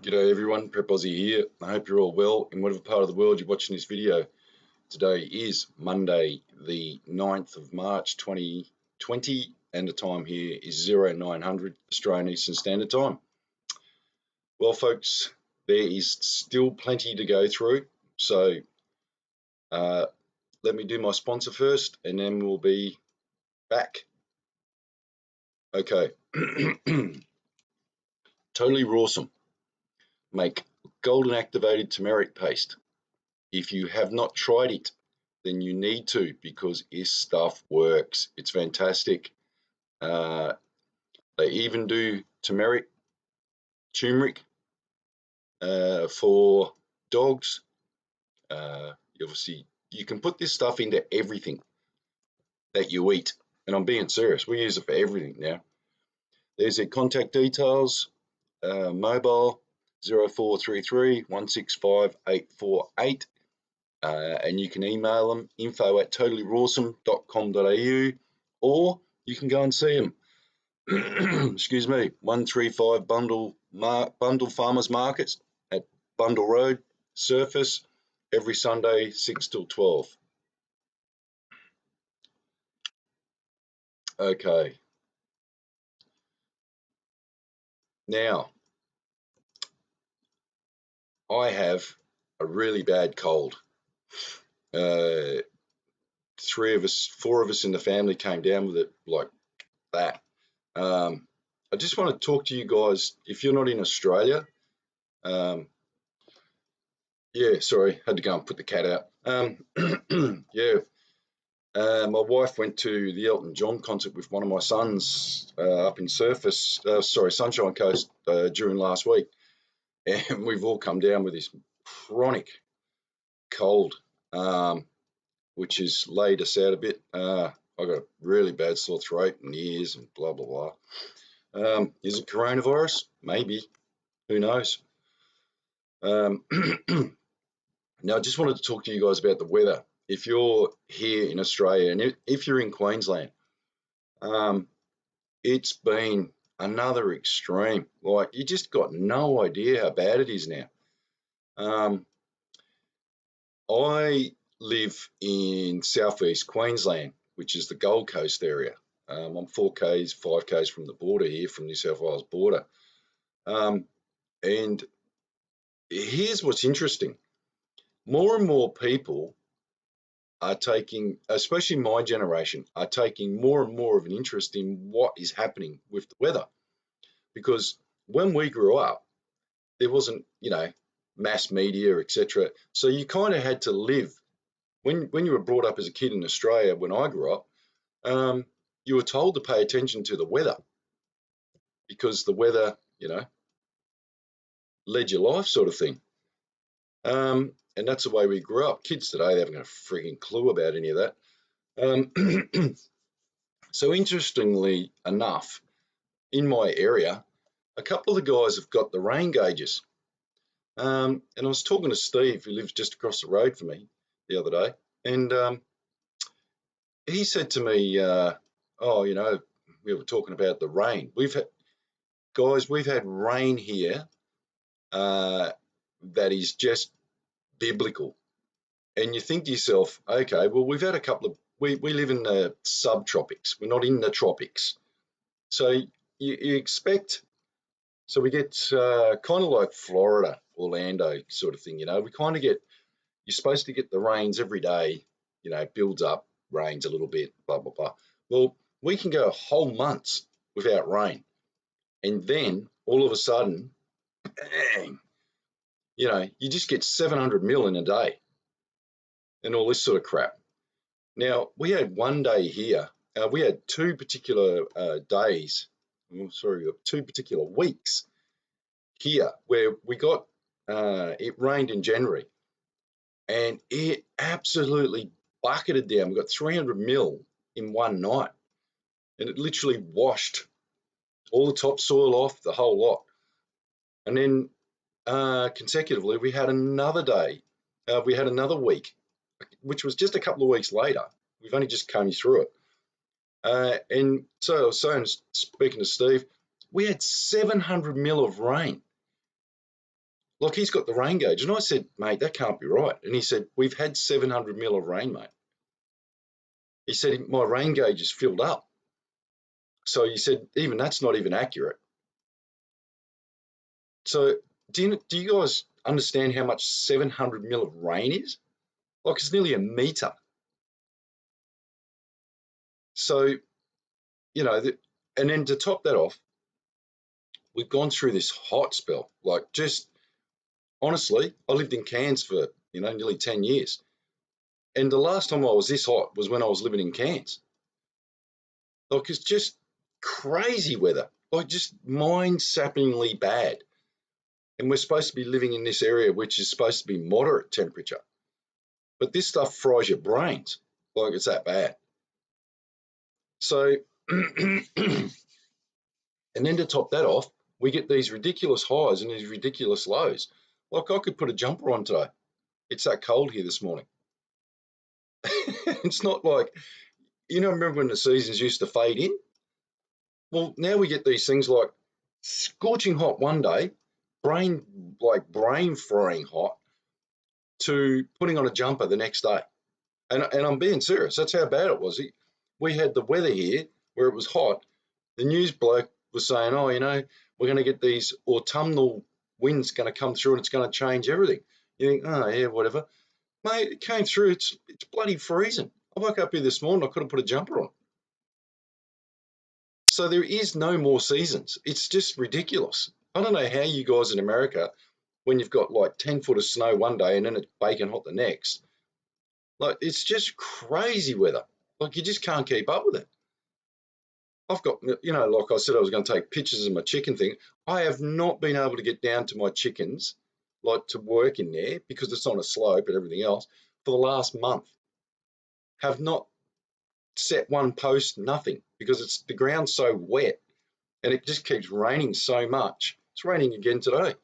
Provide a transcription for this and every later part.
G'day everyone, Prep Aussie here. I hope you're all well in whatever part of the world you're watching this video. Today is Monday the 9th of March 2020 and the time here is 0900 Australian Eastern Standard Time. Well folks, there is still plenty to go through, so let me do my sponsor first and then we'll be back. Okay, Totally Rawsome. Make golden activated turmeric paste. If you have not tried it, then you need to, because this stuff works. It's fantastic. They even do turmeric for dogs. Obviously, you can put this stuff into everything that you eat, and I'm being serious. We use it for everything now. There's their contact details, mobile 0433 165 848. And you can email them info@totallyrawsome.com.au, or you can go and see them. Excuse me, 135 Bundle Farmers Markets at Bundle Road, Surface, every Sunday 6 till 12. Okay. Now, I have a really bad cold. 4 of us in the family came down with it like that. I just want to talk to you guys, if you're not in Australia, yeah, sorry, had to go and put the cat out. Yeah, my wife went to the Elton John concert with one of my sons up in Sunshine Coast during last week, and we've all come down with this chronic cold, which has laid us out a bit. I got a really bad sore throat and ears and blah blah blah. Is it coronavirus? Maybe. Who knows? Now, I just wanted to talk to you guys about the weather. If you're here in Australia and if you're in Queensland, it's been another extreme. Like, you just got no idea how bad it is now. I live in southeast Queensland, which is the Gold Coast area. I'm 4Ks, 5Ks from the border here, from New South Wales border. And here's what's interesting. More and more people are taking, especially my generation, are taking more and more of an interest in what is happening with the weather. Because when we grew up, there wasn't, mass media, etc. So you kind of had to live. When you were brought up as a kid in Australia, when I grew up, you were told to pay attention to the weather, because the weather, led your life, sort of thing. And that's the way we grew up. Kids today, they haven't got a freaking clue about any of that. So interestingly enough, in my area, a couple of the guys have got the rain gauges. And I was talking to Steve, who lives just across the road from me, the other day, and he said to me, we were talking about the rain. We've had rain here that is just biblical. And you think to yourself, okay, well, we've had a couple of, we live in the subtropics. We're not in the tropics. So you expect, so we get kind of like Florida, Orlando sort of thing, we kind of get, you're supposed to get the rains every day, builds up, rains a little bit, blah, blah, blah. Well, we can go whole months without rain. And then all of a sudden, bang, you just get 700 mil in a day and all this sort of crap. Now, we had one day here, we had two particular days, two particular weeks here where we got, it rained in January and it absolutely bucketed down. We got 300 mil in one night and it literally washed all the topsoil off, the whole lot. And then consecutively, we had another day, we had another week, which was just a couple of weeks later. We've only just come through it. And so I was saying, speaking to Steve, we had 700 mil of rain. Like, he's got the rain gauge. And I said, mate, that can't be right. And he said, we've had 700 mil of rain, mate. He said, my rain gauge is filled up. So he said, even that's not even accurate. So do you guys understand how much 700 mil of rain is? Like, it's nearly a meter. So, you know, and then to top that off, we've gone through this hot spell. Like, just honestly, I lived in Cairns for, nearly 10 years. And the last time I was this hot was when I was living in Cairns. Like, it's just crazy weather, like just mind-sappingly bad. And we're supposed to be living in this area which is supposed to be moderate temperature. But this stuff fries your brains, like it's that bad. So, and then to top that off, we get these ridiculous highs and these ridiculous lows. Like, I could put a jumper on today. It's that cold here this morning. It's not like, remember when the seasons used to fade in? Well, now we get these things like scorching hot one day, brain frying hot, to putting on a jumper the next day. And I'm being serious. That's how bad it was. We had the weather here where it was hot. The news bloke was saying, oh, we're going to get these autumnal winds going to come through and it's going to change everything. You think, oh, yeah, whatever. Mate, it came through. It's bloody freezing. I woke up here this morning. I could have put a jumper on. So there is no more seasons. It's just ridiculous. I don't know how you guys in America, when you've got like 10 foot of snow one day and then it's baking hot the next, like, it's just crazy weather. Like, you just can't keep up with it. I've got, like I said, I was going to take pictures of my chicken thing. I have not been able to get down to my chickens, like to work in there because it's on a slope and everything else for the last month. Have not set one post, nothing, because the ground's so wet and it just keeps raining so much. It's raining again today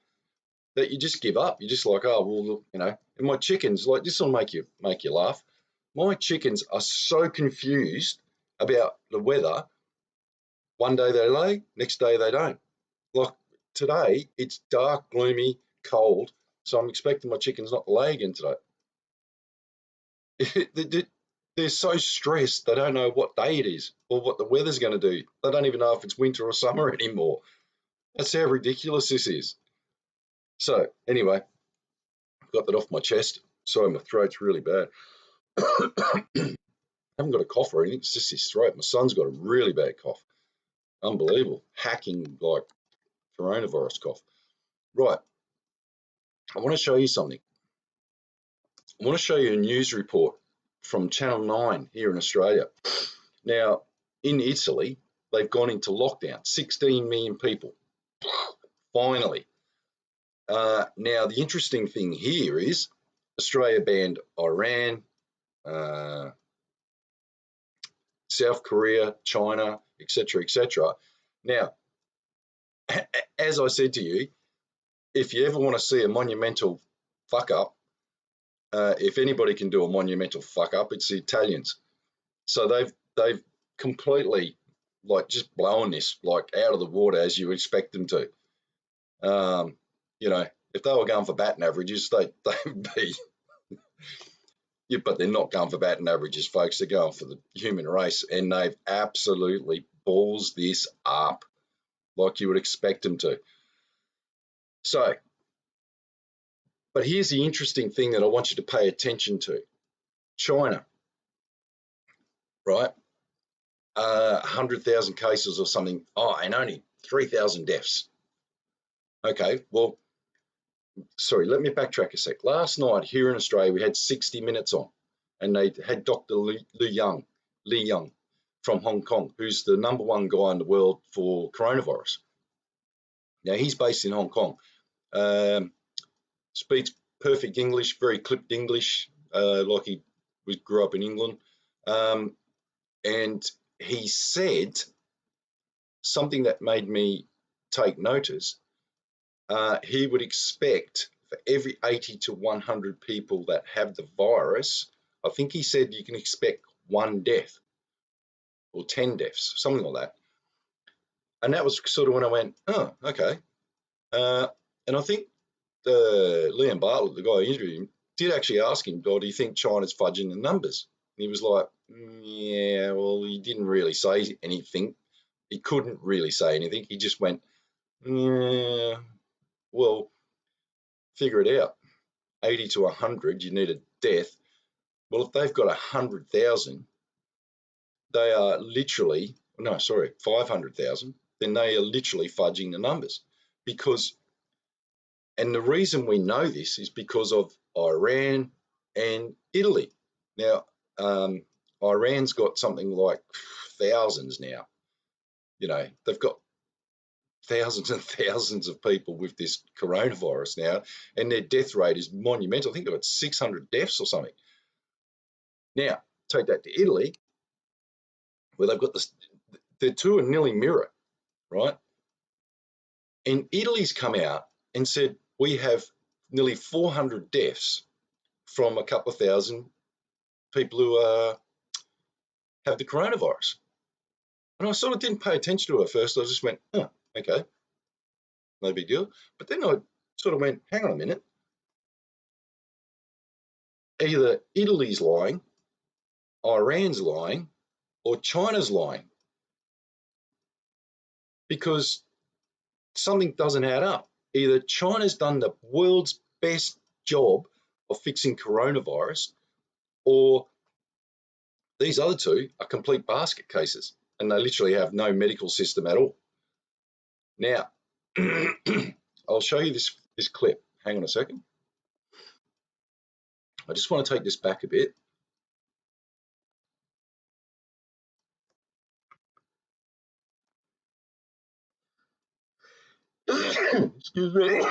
that you just give up. You're just like, oh, well, look, and my chickens, like, this will make you laugh. My chickens are so confused about the weather. One day they lay, next day they don't. Like, today, it's dark, gloomy, cold, so I'm expecting my chickens not to lay again today. They're so stressed, they don't know what day it is or what the weather's going to do. They don't even know if it's winter or summer anymore. That's how ridiculous this is. So, anyway, I've got that off my chest. Sorry, my throat's really bad. I haven't got a cough or anything, it's just his throat. My son's got a really bad cough. Unbelievable. Hacking, like, coronavirus cough. Right. I want to show you something. I want to show you a news report from Channel 9 here in Australia. Now, in Italy, they've gone into lockdown, 16 million people. Finally. Now, the interesting thing here is Australia banned Iran, South Korea, China, etc., etc. Now, as I said to you, if you ever want to see a monumental fuck up, if anybody can do a monumental fuck up, it's the Italians. So they've completely, like, just blown this, like, out of the water, as you expect them to. If they were going for batting averages, they'd be. Yeah, but they're not going for batting averages, folks. They're going for the human race, and they've absolutely balls this up, like you would expect them to. So, but here's the interesting thing that I want you to pay attention to. China, right? 100,000 cases or something. Oh, and only 3,000 deaths. Okay, well, sorry, let me backtrack a sec. Last night here in Australia, we had 60 Minutes on, and they had Dr. Li Young from Hong Kong, who's the #1 guy in the world for coronavirus. Now, he's based in Hong Kong. Speaks perfect English, very clipped English, like he grew up in England. And he said something that made me take notice. He would expect for every 80 to 100 people that have the virus, I think he said you can expect 1 death or 10 deaths, something like that. And that was sort of when I went, oh, okay. And I think Liam Bartlett, the guy who interviewed him, did actually ask him, "Oh, do you think China's fudging the numbers?" And he was like, "Yeah, well, he didn't really say anything. He couldn't really say anything. He just went, yeah, well, figure it out. 80 to 100, you need a death. Well, if they've got 100,000, they are literally, no, sorry, 500,000, then they are literally fudging the numbers. Because, and the reason we know this is because of Iran and Italy. Now, Iran's got something like thousands now. You know, they've got thousands and thousands of people with this coronavirus now, and their death rate is monumental. I think they've got 600 deaths or something. Now, take that to Italy, where they've got this, the two are nearly mirror, right? And Italy's come out and said, we have nearly 400 deaths from a couple of thousand people who have the coronavirus. And I sort of didn't pay attention to it at first. I just went, oh, okay, no big deal. But then I sort of went, hang on a minute. Either Italy's lying, Iran's lying, or China's lying, because something doesn't add up. Either China's done the world's best job of fixing coronavirus, or these other two are complete basket cases and they literally have no medical system at all. Now, I'll show you this clip. Hang on a second. I just want to take this back a bit. Excuse me.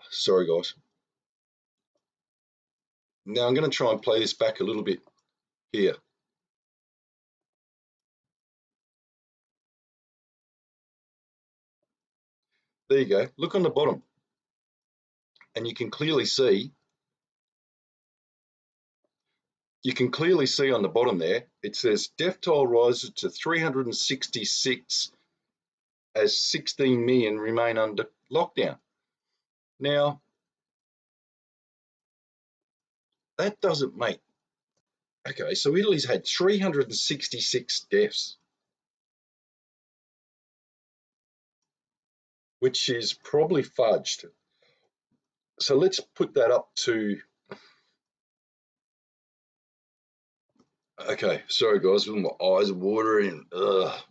Sorry, guys. Now I'm going to try and play this back a little bit here. There you go. Look on the bottom, and you can clearly see on the bottom there, it says death toll rises to 366 as 16 million remain under lockdown. Now, that doesn't make, okay, so Italy's had 366 deaths, which is probably fudged. So let's put that up to, okay, sorry guys, my eyes are watering,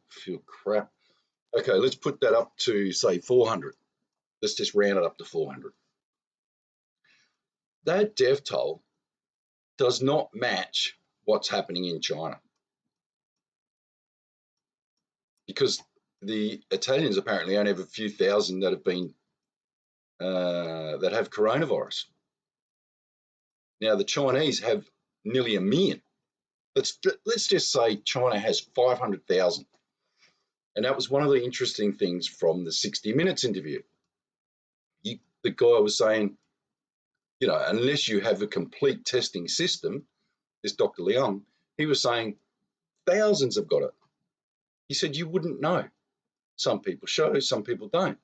feel crap. Okay, let's put that up to, say, 400. Let's just round it up to 400. That death toll does not match what's happening in China, because the Italians apparently only have a few thousand that have been that have coronavirus. Now the Chinese have nearly a million. Let's just say China has 500,000, and that was one of the interesting things from the 60 Minutes interview. The guy was saying, you know, unless you have a complete testing system, this Dr. Leung, he was saying thousands have got it. He said you wouldn't know. Some people show, some people don't.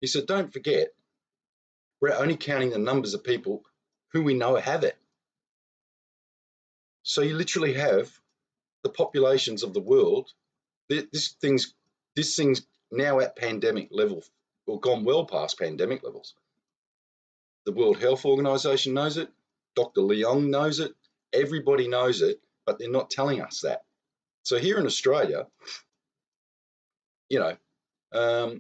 He said, don't forget, we're only counting the numbers of people who we know have it. So you literally have the populations of the world. This thing's now at pandemic level, or gone well past pandemic levels. The World Health Organization knows it. Dr. Leong knows it. Everybody knows it, but they're not telling us that. So here in Australia, you know,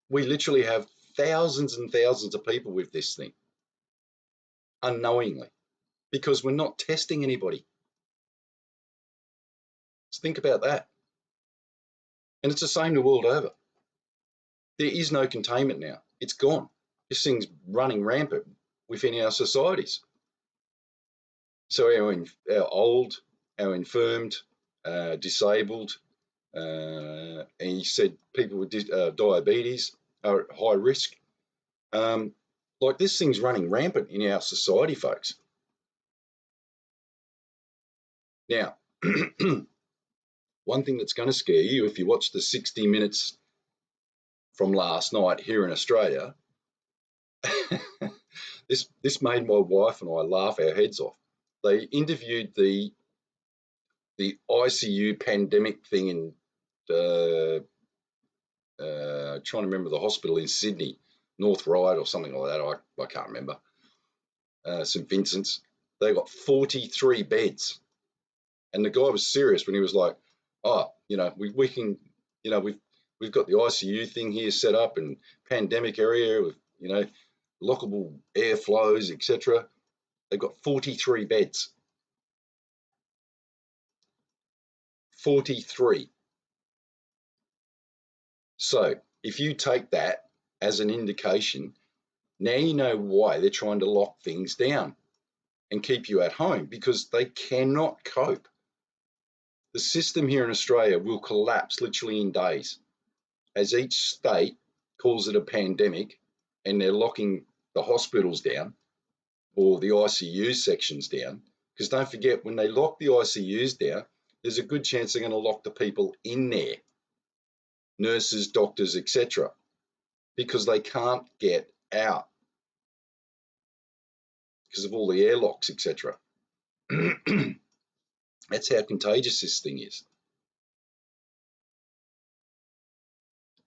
we literally have thousands and thousands of people with this thing unknowingly, because we're not testing anybody. So think about that. And it's the same the world over. There is no containment now. It's gone. This thing's running rampant within our societies. So our old, our infirmed, disabled, and he said people with diabetes are at high risk. Like this thing's running rampant in our society, folks. Now, one thing that's going to scare you if you watch the 60 Minutes from last night here in Australia, this made my wife and I laugh our heads off. They interviewed the ICU pandemic thing in trying to remember the hospital in Sydney, North Ryde or something like that. I can't remember. St Vincent's. They got 43 beds, and the guy was serious when he was like, "Oh, we can, we've got the ICU thing here set up and pandemic area with lockable airflows, etc." They've got 43 beds. 43. So if you take that as an indication, now you know why they're trying to lock things down and keep you at home, because they cannot cope. The system here in Australia will collapse literally in days as each state calls it a pandemic and they're locking the hospitals down or the ICU sections down. Because don't forget, when they lock the ICUs down, there's a good chance they're going to lock the people in there, nurses, doctors, etc., because they can't get out because of all the airlocks, etc. That's how contagious this thing is.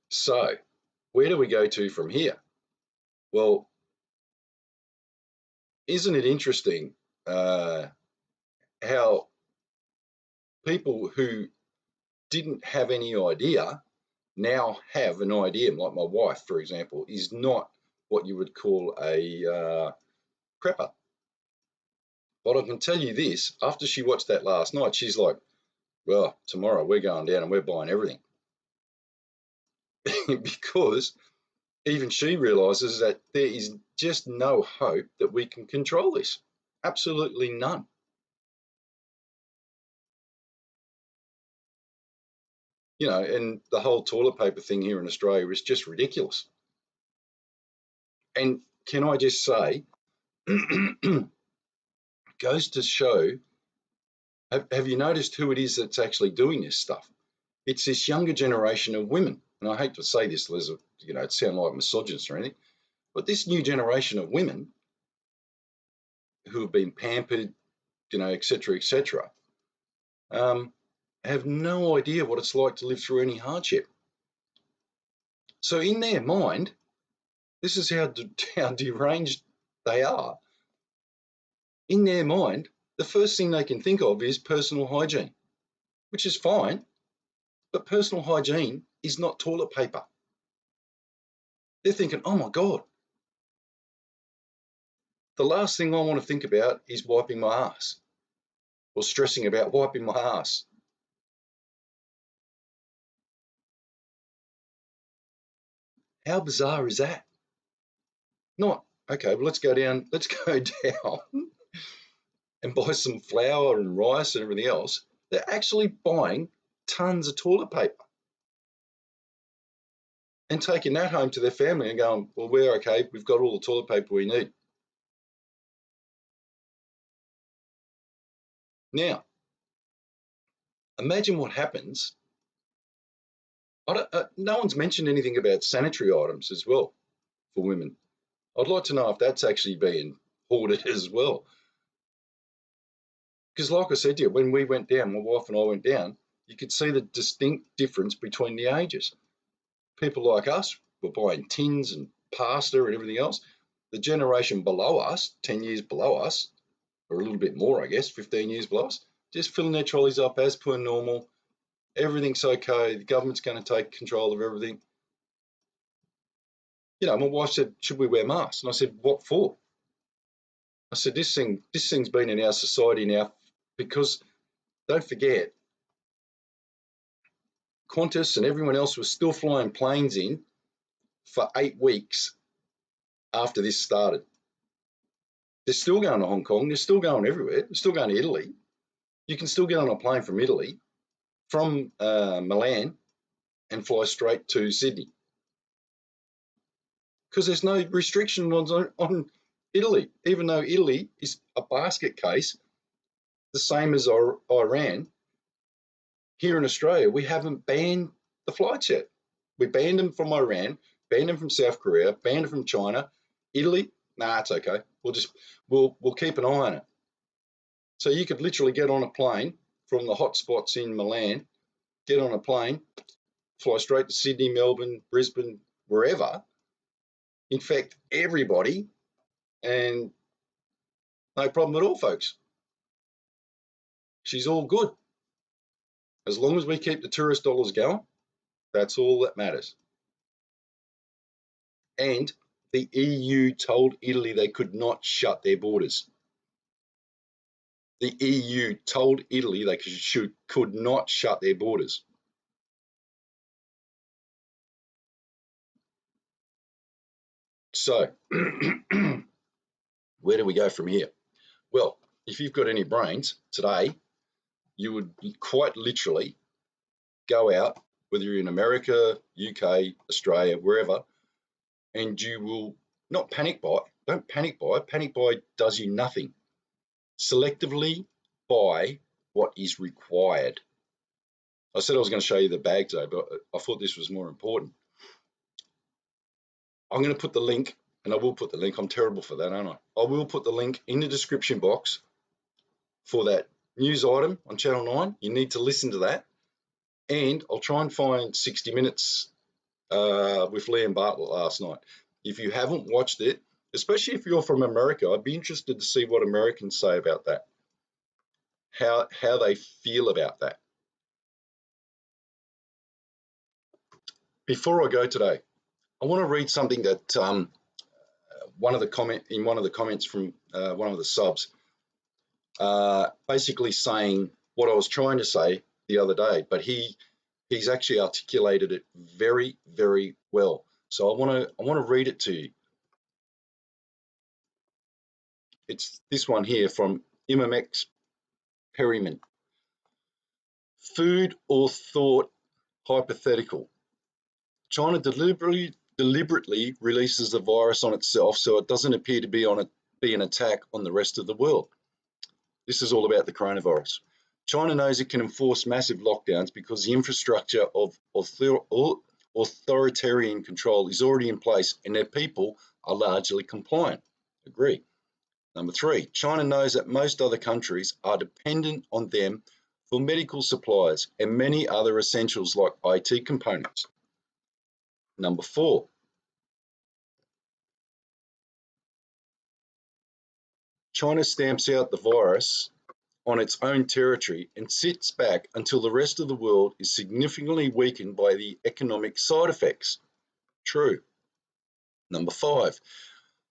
So where do we go to from here? Well, isn't it interesting how people who didn't have any idea now have an idea? Like my wife, for example, is not what you would call a prepper. But I can tell you this, after she watched that last night, she's like, well, tomorrow we're going down and we're buying everything. Because even she realises that there is just no hope that we can control this. Absolutely none. And the whole toilet paper thing here in Australia is just ridiculous. And can I just say, goes to show, have you noticed who it is that's actually doing this stuff? It's this younger generation of women. And I hate to say this, Liz, it sounds like misogynist or anything, but this new generation of women who have been pampered, et cetera, have no idea what it's like to live through any hardship. So in their mind, this is how deranged they are. In their mind, the first thing they can think of is personal hygiene, which is fine, but personal hygiene is not toilet paper. They're thinking, oh my God, the last thing I want to think about is wiping my ass or stressing about wiping my ass. How bizarre is that? Not, okay, well, let's go down and buy some flour and rice and everything else. They're actually buying tons of toilet paper and taking that home to their family and going, well, we're okay, we've got all the toilet paper we need. Now, imagine what happens. No one's mentioned anything about sanitary items as well for women. I'd like to know if that's actually being hoarded as well. Because like I said to you, when we went down, my wife and I went down, you could see the distinct difference between the ages. People like us were buying tins and pasta and everything else. The generation below us, 10 years below us, or a little bit more, I guess, 15 years below us, just filling their trolleys up as per normal. Everything's okay. The government's going to take control of everything. My wife said, should we wear masks? And I said, what for? I said, this thing's been in our society now because, don't forget, Qantas and everyone else was still flying planes in for 8 weeks after this started. They're still going to Hong Kong. They're still going everywhere. They're still going to Italy. You can still get on a plane from Italy, from Milan, and fly straight to Sydney. Because there's no restriction on Italy, even though Italy is a basket case, the same as Iran. here in Australia, we haven't banned the flights yet. We banned them from Iran, banned them from South Korea, banned them from China, Italy. Nah, it's okay. We'll keep an eye on it. So you could literally get on a plane from the hot spots in Milan, get on a plane, fly straight to Sydney, Melbourne, Brisbane, wherever, infect everybody, and no problem at all, folks. She's all good. As long as we keep the tourist dollars going, that's all that matters. And the EU told Italy they could not shut their borders. The EU told Italy they could not shut their borders. So, where do we go from here? Well, if you've got any brains today, you would quite literally go out, whether you're in America, UK, Australia, wherever, and you will not panic buy. Don't panic buy. Panic buy does you nothing. Selectively buy what is required. I said I was going to show you the bags though, but I thought this was more important. I'm going to put the link, and I will put the link. I'm terrible for that, aren't I? I will put the link in the description box for that news item on Channel 9. You need to listen to that. And I'll try and find 60 Minutes with Liam Bartlett last night. If you haven't watched it, especially if you're from America, I'd be interested to see what Americans say about that, how they feel about that. Before I go today, I want to read something that one of the comments from one of the subs, basically saying what I was trying to say the other day, but he's actually articulated it very, very well. So I want to read it to you. It's this one here from Imamex Perryman. Food or thought hypothetical. China deliberately releases the virus on itself so it doesn't appear to be an attack on the rest of the world. This is all about the coronavirus. China knows it can enforce massive lockdowns because the infrastructure of authoritarian control is already in place and their people are largely compliant. Agree. Number 3, China knows that most other countries are dependent on them for medical supplies and many other essentials like IT components. Number 4, China stamps out the virus on its own territory and sits back until the rest of the world is significantly weakened by the economic side effects. True. Number 5,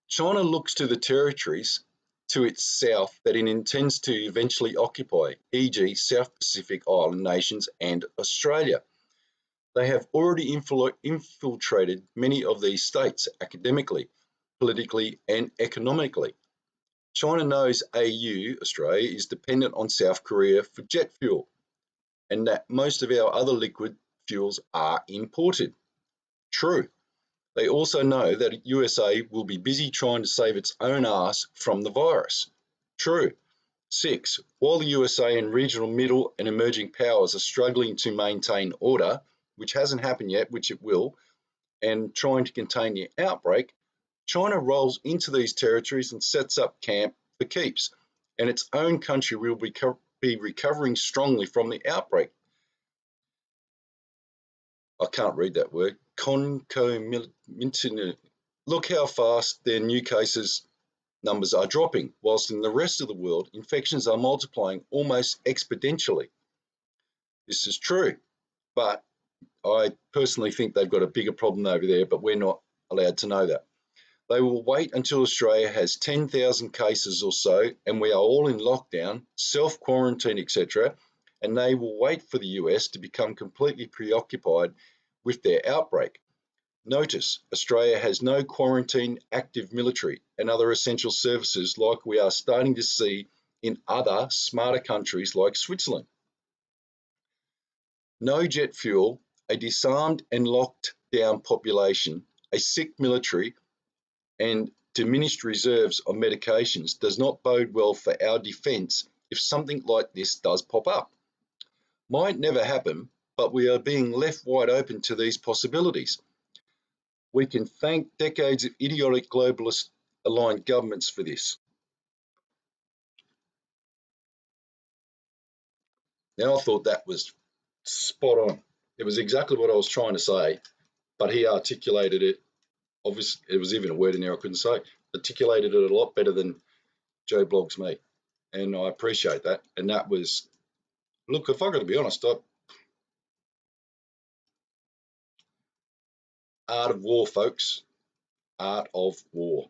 China looks to the territories to its south that it intends to eventually occupy, e.g. South Pacific Island nations and Australia. They have already infiltrated many of these states academically, politically and economically. China knows AU, Australia, is dependent on South Korea for jet fuel and that most of our other liquid fuels are imported. True. They also know that USA will be busy trying to save its own ass from the virus. True. 6. While the USA and regional middle and emerging powers are struggling to maintain order, which hasn't happened yet, which it will, and trying to contain the outbreak, China rolls into these territories and sets up camp for keeps, and its own country will be recovering strongly from the outbreak. I can't read that word. Look how fast their new cases numbers are dropping, whilst in the rest of the world, infections are multiplying almost exponentially. This is true, but I personally think they've got a bigger problem over there, but we're not allowed to know that. They will wait until Australia has 10,000 cases or so, and we are all in lockdown, self-quarantine, etc., and they will wait for the US to become completely preoccupied with their outbreak. Notice, Australia has no quarantine active military and other essential services like we are starting to see in other smarter countries like Switzerland. No jet fuel, a disarmed and locked down population, a sick military, and diminished reserves of medications does not bode well for our defence if something like this does pop up. might never happen, but we are being left wide open to these possibilities. We can thank decades of idiotic globalist aligned governments for this. Now, I thought that was spot on. It was exactly what I was trying to say, but he articulated it. Obviously, it was even a word in there I couldn't say. Articulated it a lot better than Joe Blogs me, and I appreciate that. And that was, look, if I got to be honest, art of war, folks. Art of war.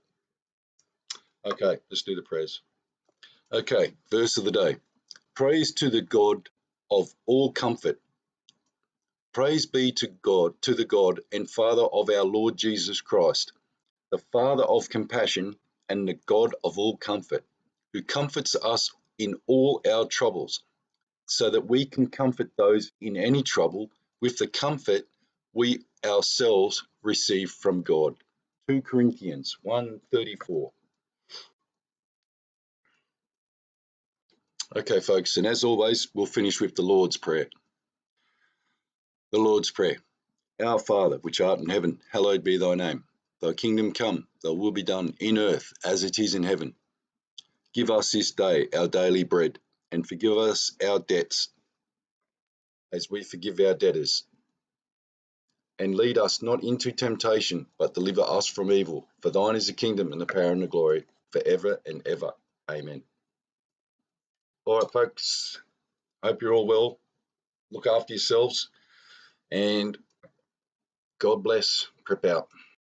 Okay, let's do the prayers. Okay, verse of the day. Praise to the God of all comfort. Praise be to God, to the God and Father of our Lord Jesus Christ, the Father of compassion and the God of all comfort, who comforts us in all our troubles, so that we can comfort those in any trouble with the comfort we ourselves receive from God. 2 Corinthians 1:34. Okay, folks, and as always, we'll finish with the Lord's Prayer. The Lord's Prayer. Our Father, which art in heaven, hallowed be thy name. Thy kingdom come, thy will be done in earth as it is in heaven. Give us this day our daily bread, and forgive us our debts as we forgive our debtors. And lead us not into temptation, but deliver us from evil. For thine is the kingdom and the power and the glory, forever and ever. Amen. All right, folks, hope you're all well. Look after yourselves, and God bless. Prep out.